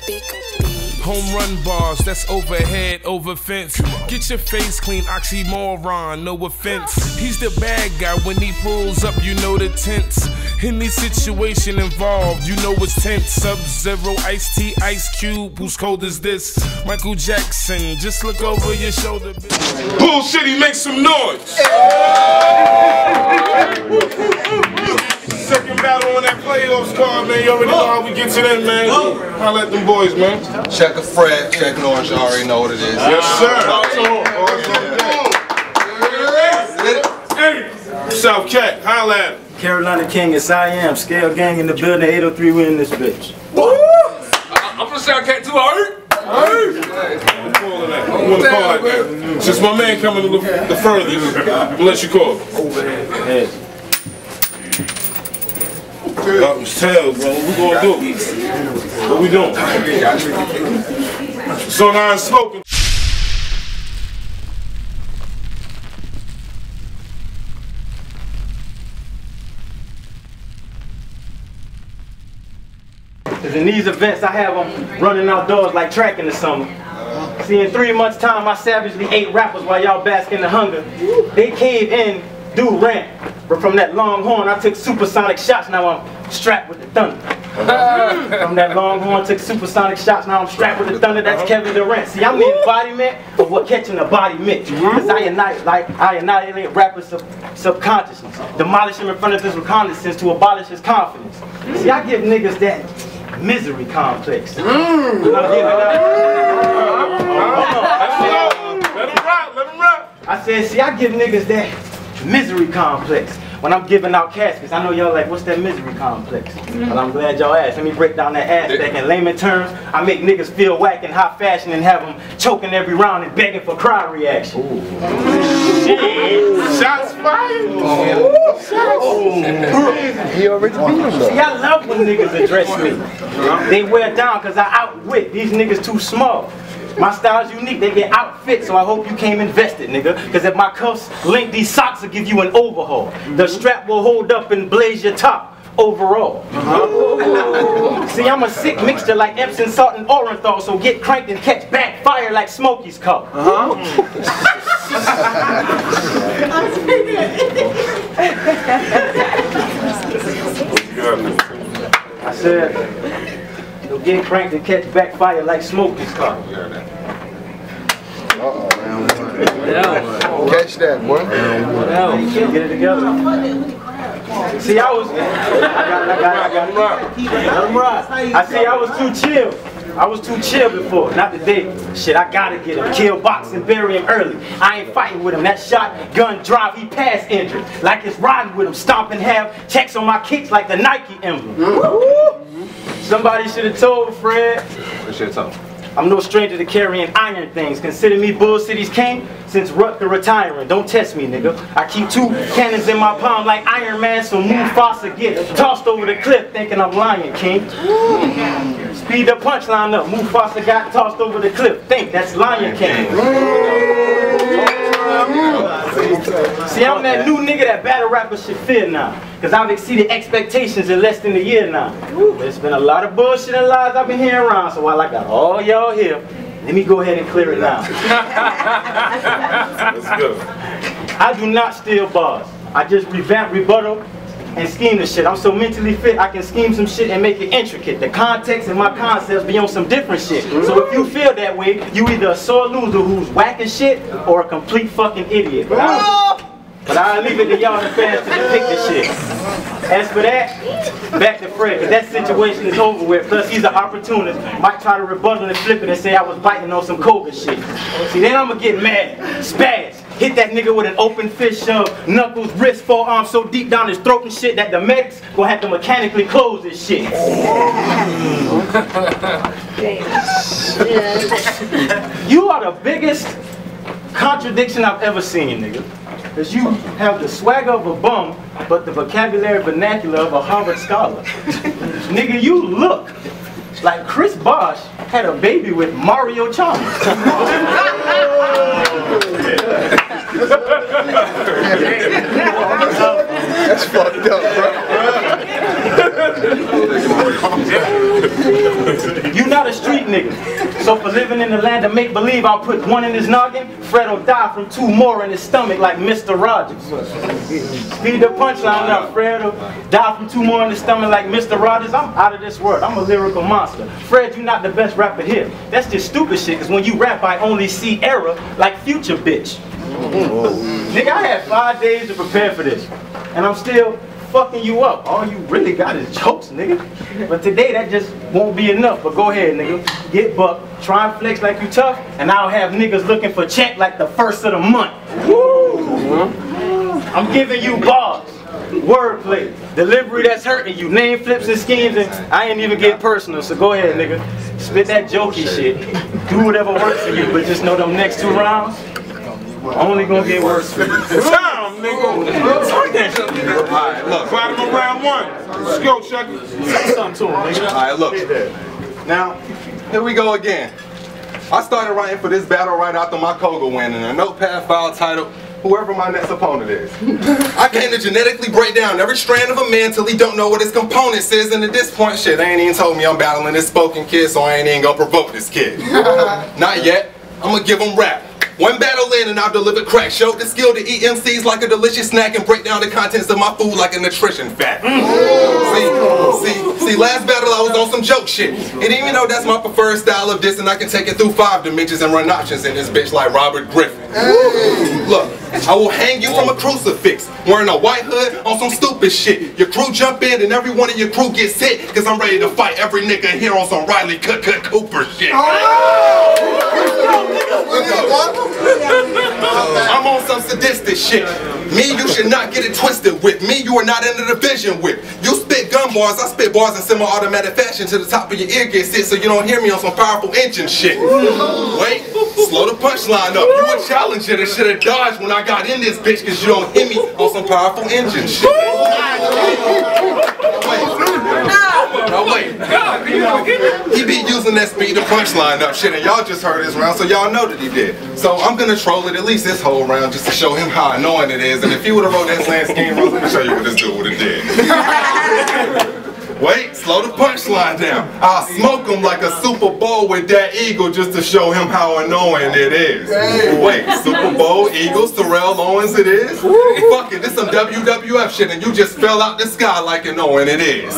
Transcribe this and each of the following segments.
Home run bars, that's overhead, over fence. Get your face clean, oxymoron, no offense. He's the bad guy, when he pulls up, you know the tense. Any situation involved, you know it's tense. Sub-Zero, Ice-T, Ice Cube, whose cold is this? Michael Jackson, just look over your shoulder. Bullshit, he makes some noise! Second battle on that playoffs card, man. You already know how we get to them, man. Holla at them boys, man. Checka Fred, Checka Orange, you already know what it is. Yes, sir. Hey, South Cacks, holla at him. Carolina King, yes I am. Scale gang in the building, 803, we in this bitch. I'm from South Cacks too, alright? Since my man coming the furthest, we'll let you call. Hey. Tell, bro, what we gonna do? What we doing? So now I'm smoking. Cause in these events I have them running outdoors like track in the summer. See, in 3 months time I savagely ate rappers while y'all bask in the hunger. They cave in, do rant. But from that long horn I took supersonic shots, now I'm strapped with the thunder. From that long horn took supersonic shots, now I'm strapped with the thunder, that's Kevin Durant. See, I'm the embodiment of what catching the body meant. Cause I annihilate rappers' subconsciousness. Demolish him in front of his reconnaissance to abolish his confidence. See, I give niggas that misery complex. Let him rock. I said, see, I give niggas that misery complex when I'm giving out caskets. I know y'all like, what's that misery complex? Well, I'm glad y'all asked. Let me break down that aspect. In layman terms, I make niggas feel whack in hot fashion and have them choking every round and begging for cry reaction. Shit. Shots fired. He already beat him though. See, I love when niggas address me. They wear down because I outwit. These niggas too small. My style's unique, they get outfit, so I hope you came invested, nigga. Cause if my cuffs link, these socks will give you an overhaul. The strap will hold up and blaze your top overall. See, I'm a sick mixture like Epsom salt and Orenthal, so get cranked and catch backfire like Smokey's cup. I said, you'll get cranked and catch backfire like Smokey's car. Catch that, boy. Get it together. See, I see, I was too chill. I was too chill before, not today. Shit, I gotta get him. Kill, box, and bury him early. I ain't fighting with him. That shotgun drive, he pass injured. Like it's riding with him. Stomp and have checks on my kicks like the Nike emblem. Somebody should have told Fred. What should have told? I'm no stranger to carrying iron things. Consider me Bull City's king since Rutger retiring. Don't test me, nigga. I keep 2 cannons in my palm like Iron Man, so Mufasa get tossed over the cliff thinking I'm Lion King. Speed the punchline up. Mufasa got tossed over the cliff. Think that's Lion King. See, I'm that new nigga that battle rappers should fear now. Cause I've exceeded expectations in less than a year now. There's been a lot of bullshit and lies I've been hearing around, so while I got all y'all here, let me go ahead and clear it now. Let's go. I do not steal bars. I just revamp, rebuttal, and scheme the shit. I'm so mentally fit, I can scheme some shit and make it intricate. The context and my concepts be on some different shit. So if you feel that way, you either a sore loser who's whacking shit or a complete fucking idiot. But I'll leave it to y'all the fans to depict this shit. As for that, back to Fred, because that situation is over with. Plus, he's an opportunist. Might try to rebuttal and flip it and say I was biting on some Koga shit. See, then I'm going to get mad, spaz. Hit that nigga with an open fist shove, knuckles, wrist, forearm so deep down his throat and shit that the medics gonna have to mechanically close this shit. You are the biggest contradiction I've ever seen, nigga. Cause you have the swagger of a bum, but the vocabulary vernacular of a Harvard scholar. Nigga, you look like Chris Bosh had a baby with Mario Chalmers. That's fucked up, bro. You not a street nigga. So for living in the land of make-believe, I'll put one in his noggin. Fred'll die from 2 more in his stomach like Mr. Rogers. Speed the punchline up. Fred'll die from 2 more in his stomach like Mr. Rogers. I'm out of this world. I'm a lyrical monster. Fred, you not the best rapper here. That's just stupid shit, because when you rap, I only see error like Future, bitch. Nigga, I had 5 days to prepare for this, and I'm still fucking you up. All you really got is jokes, nigga. But today that just won't be enough. But go ahead, nigga. Get buck, try and flex like you tough, and I'll have niggas looking for check like the first of the month. Woo! I'm giving you bars, wordplay, delivery that's hurting you, name flips and schemes, and I ain't even get personal. So go ahead, nigga. Spit that jokey shit. Do whatever works for you, but just know them next 2 rounds only gonna get worse for you. Time, nigga. Alright, look. Bottom of round 1. Let's go, Checka. Say something to him, nigga. Alright, look. Now, here we go again. I started writing for this battle right after my Koga win, and a notepad file titled, Whoever My Next Opponent Is. I came to genetically break down every strand of a man till he don't know what his components is, and at this point, shit, they ain't even told me I'm battling this spoken kid, so I ain't even gonna provoke this kid. Not yet. I'm gonna give him rap. One battle in and I've delivered crack. Showed the skill to eat MCs like a delicious snack and break down the contents of my food like a nutrition fact. See, last battle I was on some joke shit. And even though that's my preferred style of dissing, I can take it through 5 dimensions and run options in this bitch like Robert Griffin. Look, I will hang you from a crucifix, wearing a white hood on some stupid shit. Your crew jump in and every one of your crew gets hit, cause I'm ready to fight every nigga here on some Riley Cooper shit. I'm on some sadistic shit. Me, you should not get it twisted with. Me, you are not in the division with. You spit gun bars, I spit bars in semi-automatic fashion till the top of your ear gets hit so you don't hear me on some powerful engine shit. Wait, slow the punchline up. You a challenger that should have dodged when I got in this bitch cause you don't hear me on some powerful engine shit. No, wait. He be using that speed to punchline up shit, and y'all just heard this round, so y'all know that he did. So I'm gonna troll it at least this whole round just to show him how annoying it is, and if he would've wrote that same scheme, I'm gonna show you what this dude would've did. Wait, slow the punchline down. I'll smoke him like a Super Bowl with that eagle just to show him how annoying it is. Wait, Super Bowl, Eagles, Terrell Owens it is? Fuck it, this some WWF shit and you just fell out the sky like annoying it is.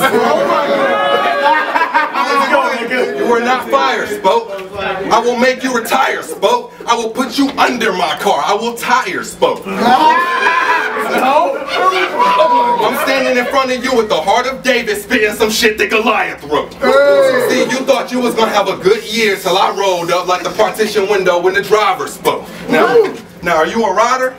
You are not fired, Spoke. I will make you retire, Spoke. I will put you under my car. I will tire, Spoke. I'm standing in front of you with the heart of David spitting some shit that Goliath wrote. See, you thought you was gonna have a good year till I rolled up like the partition window when the driver spoke. Now are you a rider?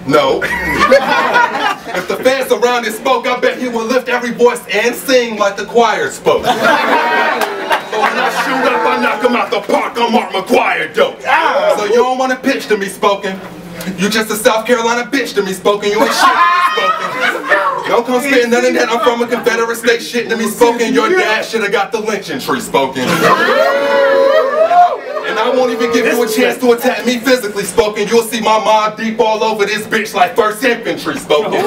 No. If the fans around it spoke, I bet he would lift every voice and sing like the choir spoke. So when I shoot up, I knock him out the park, I'm Mark McGuire dope. So you don't want to pitch to me, Spoken. You just a South Carolina bitch to me, Spoken. You ain't shit to me, Spoken. Don't come spitting none of that. I'm from a Confederate state shit to me, Spoken. Your dad should have got the lynching tree, Spoken. And I won't even give you a chance to attack me physically, Spoken. You'll see my mob deep all over this bitch like 1st Infantry, Spoken. You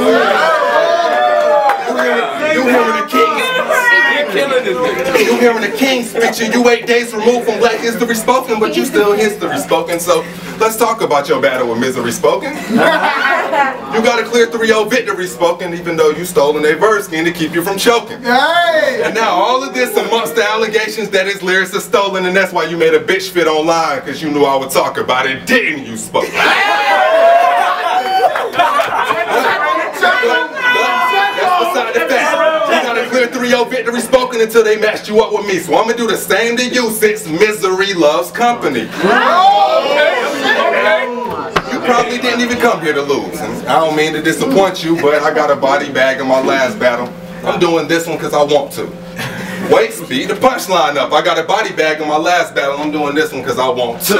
hearing the king? You hearing the king speech, and you 8 days removed from Black History Spoken, but you still history spoken. So let's talk about your battle with Misery Spoken. You got a clear 3-0 victory Spoken, even though you stolen a verse scheme to keep you from choking. And now all of this amongst the allegations that his lyrics are stolen, and that's why you made a bitch fit online, because you knew I would talk about it, didn't you, Spoken? That's beside the fact. You got a clear 3-0 victory Spoken until they matched you up with me. So I'm gonna do the same to you since misery loves company. You probably didn't even come here to lose. And I don't mean to disappoint you, but I got a body bag in my last battle. I'm doing this one because I want to. Wait, speed the punchline up. I got a body bag in my last battle. I'm doing this one because I want to.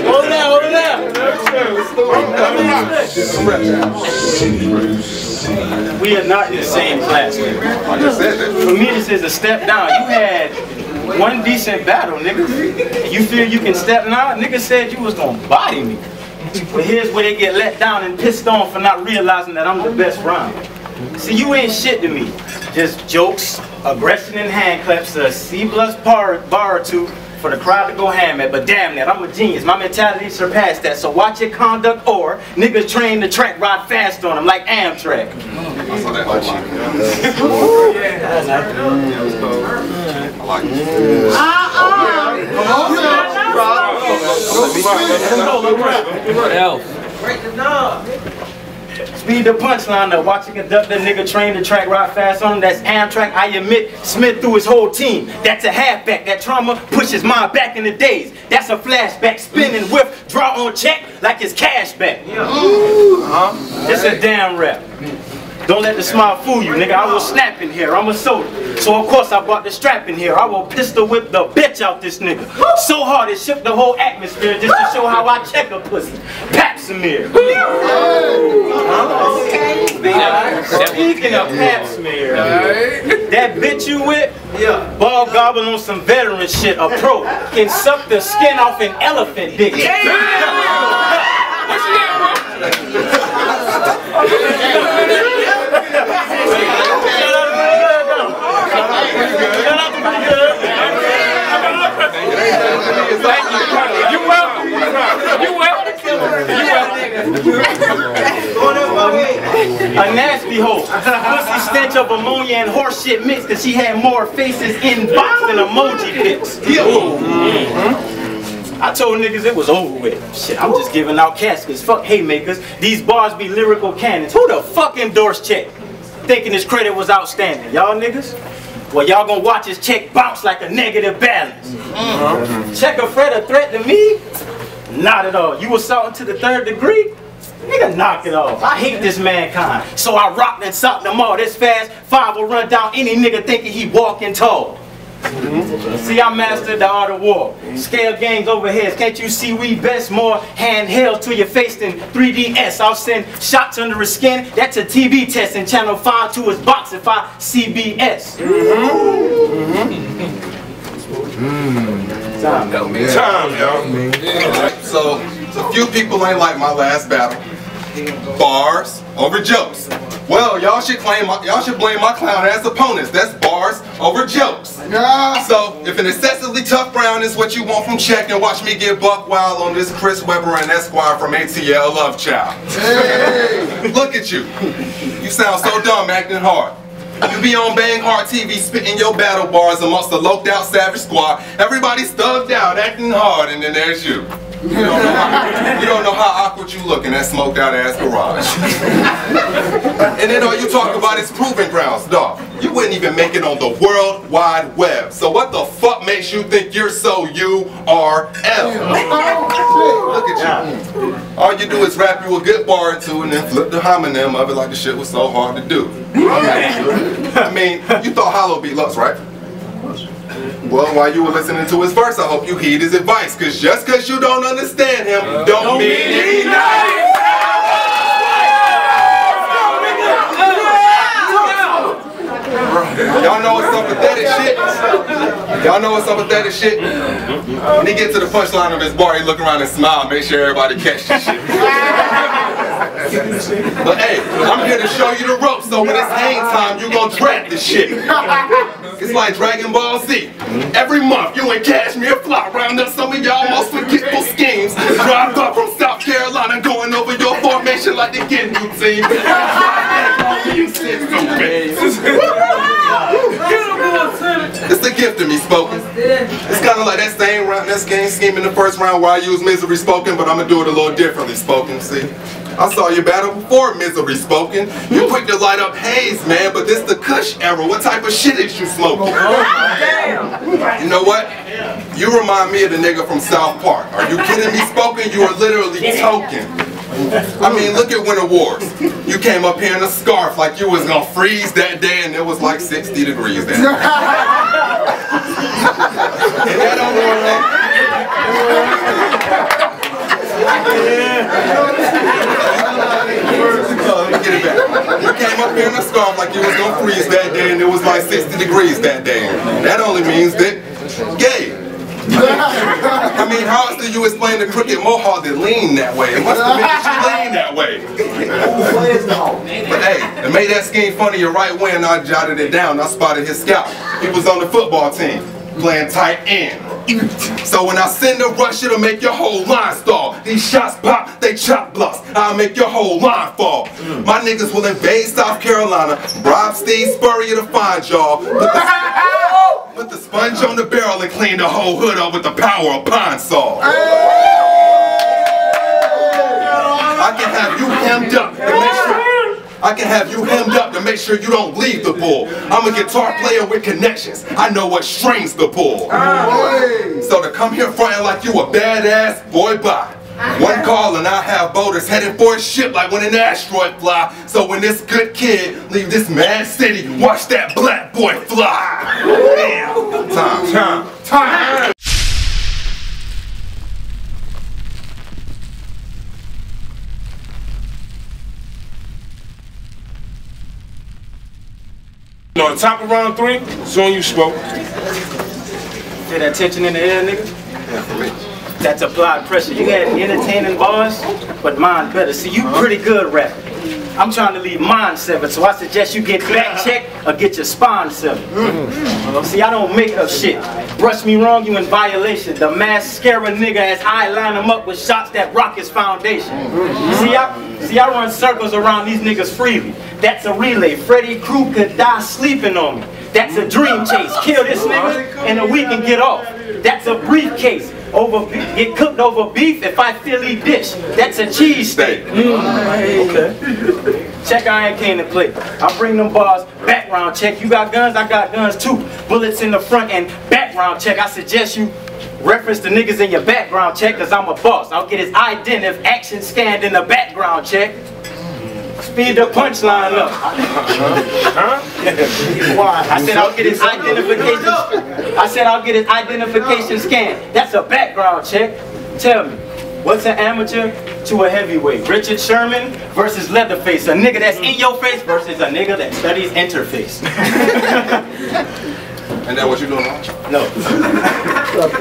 Hold it out. We are not in the same class, nigga. I just said that. For me, this is a step down. You had one decent battle, nigga. You feel you can step now? Nigga said you was gonna body me. But here's where they get let down and pissed on for not realizing that I'm the best round. See, you ain't shit to me. Just jokes, aggression, and hand claps, a C+ bar or two for the crowd to go ham at. But damn that, I'm a genius. My mentality surpassed that. So watch your conduct, or niggas train the track, ride fast on them like Amtrak. I saw that whole shit. I like Speed the punchline up. Watch you conduct the nigga train the track, ride fast on him. That's Amtrak. I admit, Smith threw his whole team. That's a halfback. That trauma pushes mine back in the days. That's a flashback. Spinning whip, draw on check like it's cash back. It's a damn rap. Don't let the smile fool you, nigga. I will snap in here. I'm a soldier. So of course I brought the strap in here. I will pistol whip the bitch out this nigga. So hard it shook the whole atmosphere just to show how I check a pussy. Pap smear. Speaking of pap smear, that bitch you with, ball gobbling on some veteran shit. A pro can suck the skin off an elephant dick. You welcome. You welcome. A nasty hoe. Pussy stench of ammonia and horse shit mixed, cause she had more faces in box than emoji pics. I told niggas it was over with. Shit, I'm just giving out caskets. Fuck haymakers. These bars be lyrical cannons. Who the fuck endorsed Check? Thinking his credit was outstanding. Y'all niggas? Well, y'all gonna watch his check bounce like a negative balance. Checka Fred a threat to me? Not at all. You assaulting to the 3rd degree? Nigga, knock it off. I hate this mankind. So I rocked and socked them all this fast. 5 will run down any nigga thinking he walking tall. See, I mastered the art of war. Scale gangs over heads. Can't you see we best? More handheld to your face than 3DS. I'll send shots under his skin. That's a TV test. And channel 5 to his box if I CBS. Time, yo. So, a few people ain't like my last battle. Bars over jokes. Well, y'all should blame my clown ass opponents. That's bars over jokes. So, if an excessively tough round is what you want from Check, and watch me get buck wild on this Chris Webber and Esquire from ATL Love Child. Hey. Look at you. You sound so dumb acting hard. You be on Bang Hard TV spitting your battle bars amongst the loped out savage squad. Everybody stubbed out, acting hard, and then there's you. You don't know how awkward you look in that smoked out ass garage. And then all you talk about is proving grounds, dog. You wouldn't even make it on the World Wide Web. So what the fuck makes you think you're so URL? Look at you. All you do is rap you a good bar or two and then flip the homonym of it like the shit was so hard to do. I mean, you thought Hollow beat Lux, right? Well, while you were listening to his verse, I hope you heed his advice, cause just cause you don't understand him, don't mean he's nice. Y'all know what's some pathetic shit? Y'all know what's some pathetic shit? When he gets to the punchline of his bar, he look around and smile, make sure everybody catch this shit. But hey, I'm here to show you the ropes, so when it's hang time, you gon' trap this shit. It's like Dragon Ball Z. Every month, you and Cashmere fly round up some of y'all most forgetful schemes. Drive up from South Carolina, going over your formation like the Gindu team. It's a gift to me, spoken. It's kind of like that same round, that game scheme in the first round where I used misery spoken, but I'm gonna do it a little differently, spoken. See, I saw your battle before misery spoken. You quick to light up haze, man, but this the Kush era. What type of shit is you smoking? You know what? You remind me of the nigga from South Park. Are you kidding me, spoken? You are literally token. I mean, look at Winter Wars. You came up here in a scarf like you was gonna freeze that day, and it was like 60 degrees that day. And that don't work. back. You came up here in a scarf like you was gonna freeze that day and it was like 60 degrees that day. That only means that gay. I mean, how else do you explain the crooked mohawk that lean that way? It must have meant that you lean that way. But hey, it made that scheme funny your right way and I jotted it down. I spotted his scout. He was on the football team, playing tight end. So when I send a rush, it'll make your whole line stall. These shots pop, they chop blocks. I'll make your whole line fall. My niggas will invade South Carolina, bribe Steve Spurrier to find y'all. Put the sponge on the barrel and clean the whole hood up with the power of pine saw. I can have you hemmed up to make sure. I can have you hemmed up to make sure you don't leave the bull. I'm a guitar player with connections. I know what strings to pull. So to come here fronting like you a badass, boy, bye. One call and I have boaters headed for a ship like when an asteroid fly. So when this good kid leave this mad city, watch that black boy fly. Damn. Time. On top of round 3, soon you spoke. Feel that tension in the air, nigga? Yeah, for me. That's applied pressure. You had entertaining bars, but mine better. See, you pretty good rapper. I'm trying to leave mine severed, so I suggest you get back checked or get your spine severed. See, I don't make up shit. Brush me wrong, you in violation. The mascara nigga as I line him up with shots that rock his foundation. See, I run circles around these niggas freely. That's a relay. Freddy Crew could die sleeping on me. That's a dream chase. Kill this nigga and then we can get off. That's a briefcase. Get cooked over beef if I Philly dish. That's a cheese steak. Okay. Check, I ain't came to play. I bring them bars, background check. You got guns, I got guns too. Bullets in the front and background check. I suggest you reference the niggas in your background check, cause I'm a boss. I'll get his identity action scanned in the background check. Speed the punchline up. I said I'll get his identification. I said I'll get his identification scan. That's a background check. Tell me, what's an amateur to a heavyweight? Richard Sherman versus Leatherface. A nigga that's in your face versus a nigga that studies interface. And that what you doing now? No.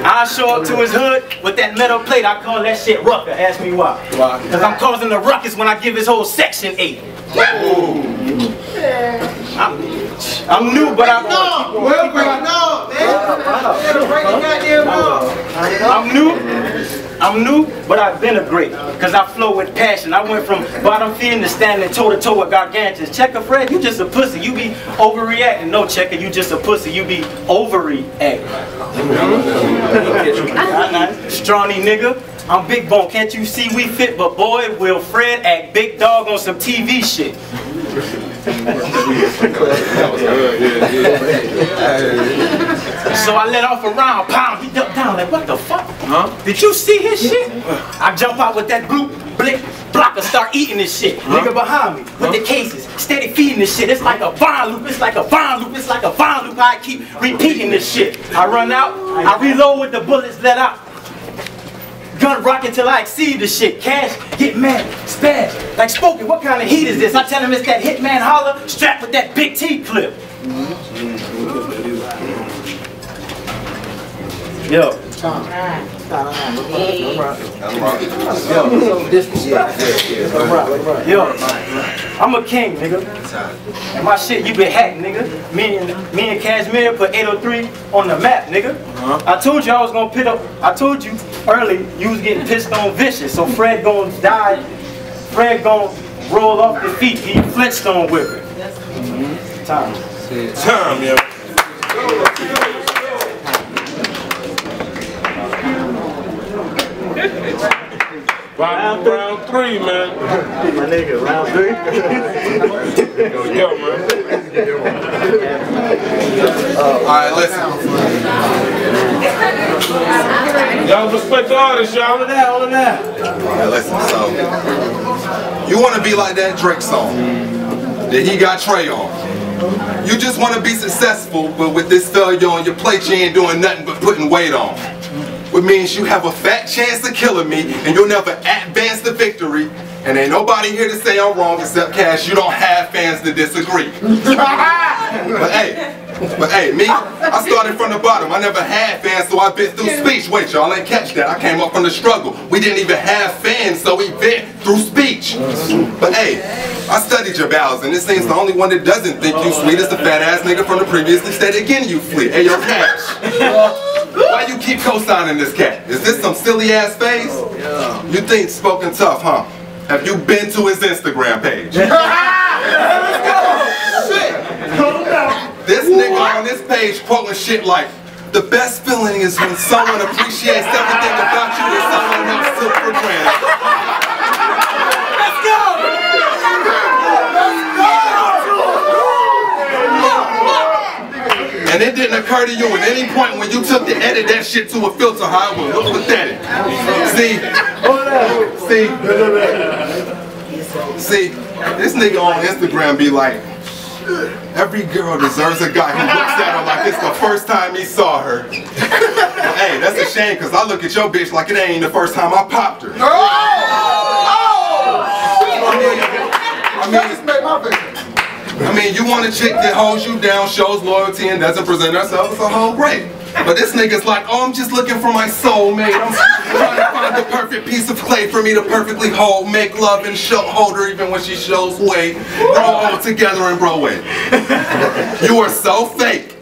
I'll show up to his hood with that metal plate. I call that shit rucker. Ask me why. Why? Because I'm causing the ruckus when I give his whole section 8. I'm new, but I'm new, but I've been a great, because I flow with passion. I went from bottom feeding to standing toe-to-toe with gargantuans. Checker Fred, you just a pussy. You be overreacting. No, Checker, you just a pussy. You be overreacting. Strawny nigga, I'm big bone. Can't you see we fit? But boy, will Fred act big dog on some TV shit. So I let off a round, pound, he ducked down like, what the fuck? Huh? Did you see his shit? I jump out with that blue blick blocker, start eating this shit. Nigga behind me with the cases, steady feeding this shit. It's like a vine loop, it's like a vine loop, it's like a vine loop. I keep repeating this shit. I run out, I reload with the bullets let out. Gun rockin' till I exceed the shit. Cash, get mad, spaz. Like spoken, what kind of heat is this? I tell him it's that Hitman holler, strapped with that big T clip. Yo. Yo, I'm a king, nigga. And my shit, you been hacked, nigga. Me and Cashmere put 803 on the map, nigga. I told you I was gonna pit up. I told you early you was getting pissed on vicious, so Fred gonna die. Fred gonna roll off the feet. He Flintstone whipper. Time. Time, yo. Round 3, man. My nigga, round 3. Yo, man. Alright, listen. Y'all respect the artists, y'all. All of that. Alright, listen, so you wanna be like that Drake song that he got Trey on. You just wanna be successful, but with this failure on your plate, you ain't doing nothing but putting weight on. Which means you have a fat chance of killing me and you'll never advance to victory. And ain't nobody here to say I'm wrong except Cash. You don't have fans to disagree. But hey, me, I started from the bottom. I never had fans, so I bit through speech. Wait, y'all ain't catch that. I came up from the struggle. We didn't even have fans, so we bit through speech. But hey, I studied your vowels, and this thing's the only one that doesn't think you sweet as the fat ass nigga from the previously stated again you fleet. Hey, yo, Cash. Why you keep co-signing this cat? Is this some silly ass phase? You think spoken tough, huh? Have you been to his Instagram page? This nigga on this page quoting shit like, the best feeling is when someone appreciates everything about you that someone else took for granted. Let's go! And it didn't occur to you at any point when you took to edit that shit to a filter how it would look pathetic. See, this nigga on Instagram be like, every girl deserves a guy who looks at her like it's the first time he saw her. Hey, that's a shame because I look at your bitch like it ain't the first time I popped her. I mean, you want a chick that holds you down, shows loyalty, and doesn't present herself as a whole great. But this nigga's like, oh, I'm just looking for my soulmate. I'm trying to find the perfect piece of clay for me to perfectly hold, make love and hold her even when she shows weight. Grow old together and grow weight. You are so fake.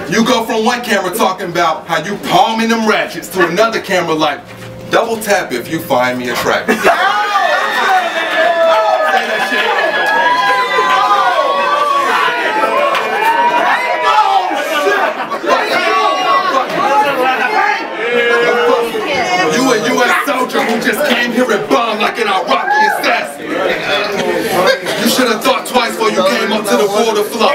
You go from one camera talking about how you palming them ratchets to another camera like, double tap if you find me attractive. Say that shit. You a U.S. soldier who just came here and bombed like an Iraqi assassin. You should have thought twice before you came up to the border flow.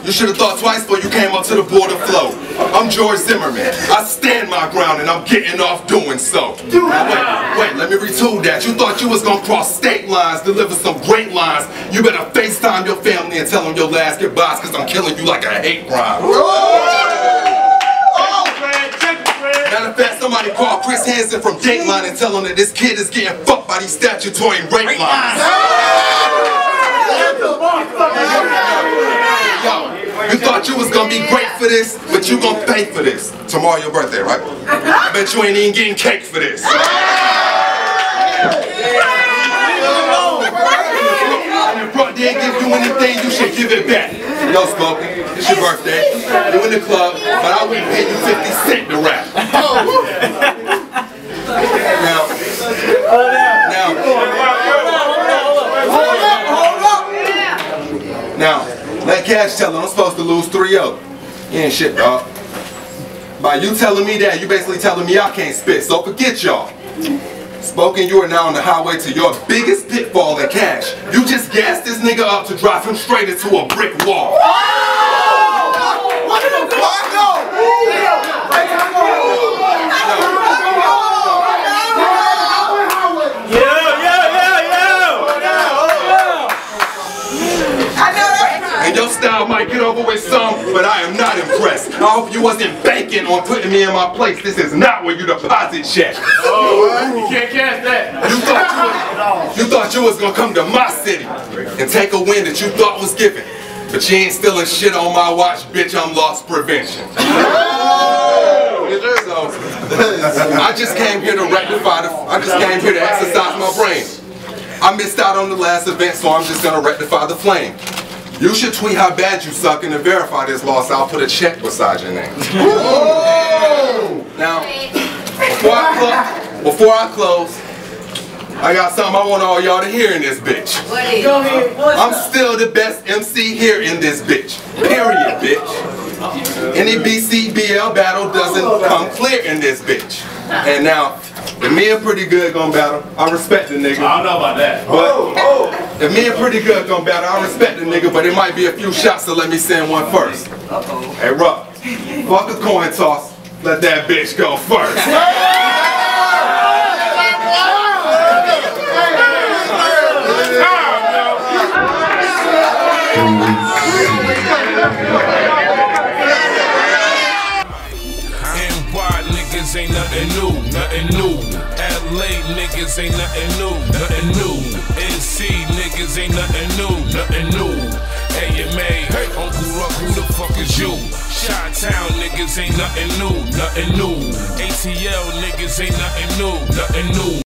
You should have thought twice before you came up to the border flow. I'm George Zimmerman. I stand my ground and I'm getting off doing so. Now wait, let me retool that. You thought you was gonna cross state lines, deliver some great lines. You better FaceTime your family and tell them your last goodbyes because I'm killing you like a hate crime. Matter of fact, somebody call Chris Hansen from Dateline and tell him that this kid is getting fucked by these statutory rape lines. Yo, you thought you was gonna be great for this, but you gonna pay for this. Tomorrow your birthday, right? I bet you ain't even getting cake for this. And if Brock didn't give you anything, you should give it back. No smoking. It's your birthday. You in the club, but I wouldn't pay you 50 cents to rap. Now, let Cash tell him I'm supposed to lose 3-0. You ain't shit, dog. By you telling me that, you basically telling me I can't spit, so forget y'all. Spoken, you are now on the highway to your biggest pitfall in Cash. You just gassed this nigga up to drive him straight into a brick wall. And your style might get over with some, but I am not impressed. I hope you wasn't banking on putting me in my place. This is not where you deposit check. Oh, you can't catch that. You thought you was gonna come to my city and take a win that you thought was given. But you ain't stealing shit on my watch, bitch, I'm loss prevention. So, I just came here to exercise my brain. I missed out on the last event, so I'm just gonna rectify the flame. You should tweet how bad you suck, and to verify this loss, I'll put a check beside your name. Now, before I close, I got something I want all y'all to hear in this bitch. I'm still the best MC here in this bitch. Period, bitch. Any BCBL battle doesn't come clear in this bitch. And now, if me and Pretty Good gonna battle, I respect the nigga. I don't know about that. But if me and Pretty Good gonna battle, I respect the nigga, but it might be a few shots, so let me send one first. Hey, Ruck, fuck a coin toss. Let that bitch go first. And why niggas ain't nothing new, nothing new. LA niggas ain't nothing new, nothing new. NC niggas ain't nothing new, nothing new. AMA, Uncle Ruck, who the fuck is you? Chi-Town niggas ain't nothing new, nothing new. ATL niggas ain't nothing new, nothing new.